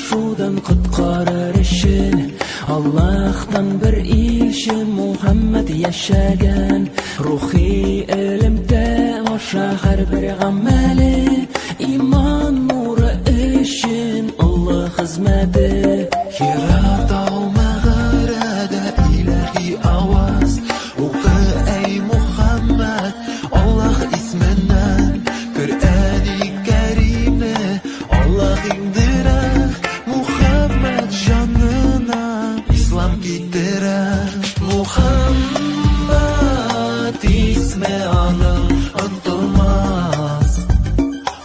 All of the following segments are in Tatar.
şudan qutqarar işin Allah'tan bir ilşi Muhammed yaşagan Ruhi ilimde oşa her bir ameli İman nuru işin Allah hizmeti Hira dağ mağarada ilahi avaz Oku ey Muhammed Allah isminden Kur'an-ı Kerim'e Allah indirer Muhammed canına İslam getirer Muhammed ismi anıl unutulmaz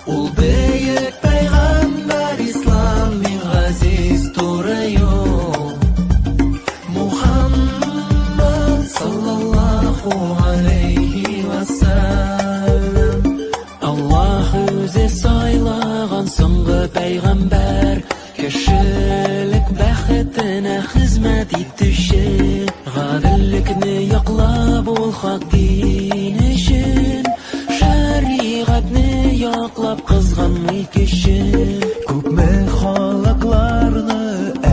Ol büyük peygamber İslam'ın aziz duruyor Muhammed sallallahu aleyhi ve sellem Allah özü saylagan so'nggi peygamber Kishilik baxtine xizmat etishi G'adillikni yoqlab ol haq din ishin Shariatni yoqlab qizg'anmay kishin Ko'pmi xalqlarni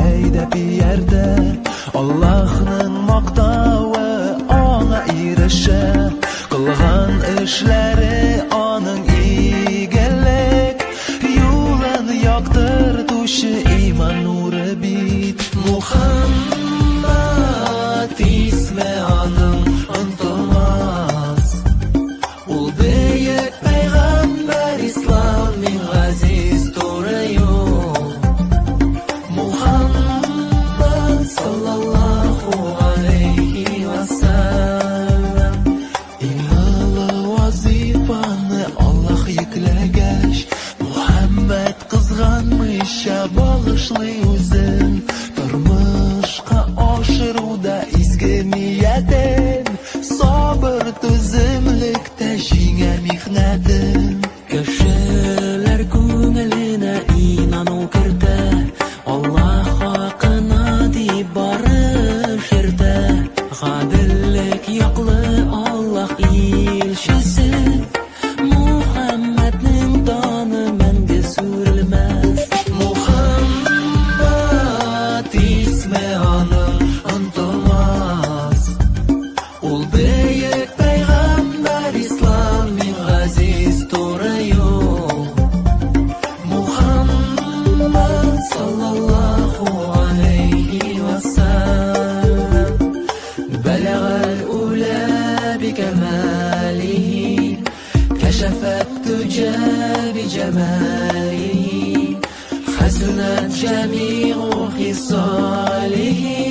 aydab yerda Allohning maqtovi ona erisha Qilgan ishlari oning egallik Yo'lini yoqtir tushi iymon nuri bit Muhammad ismi oning unutulmaz Ol büyük peygamber İslam'ın aziz duruyor Muhammed sallallahu aleyhi ve sellem İmalı vazifani Allah yüklegeç Muhammed kızganmışa bağışlı o'zin Turmushqa oshiruvda izgi niyatin Sabr tuzimlikda jinga mehnatin Kishilar ko'nglina inonu kirdi Allah haqina deb borish erda G'adillik yoqli Allah elchisi Muhammadning doni menga surilmas Muhammad ismi oning unutulmaz Ol büyük peygamber İslam'ın aziz duruyor Muhammed sallallahu aleyhi ve sellem Belag'al ula bikemalihi Keşefet tüce bicemalihi Hasunat jami'u hisalihi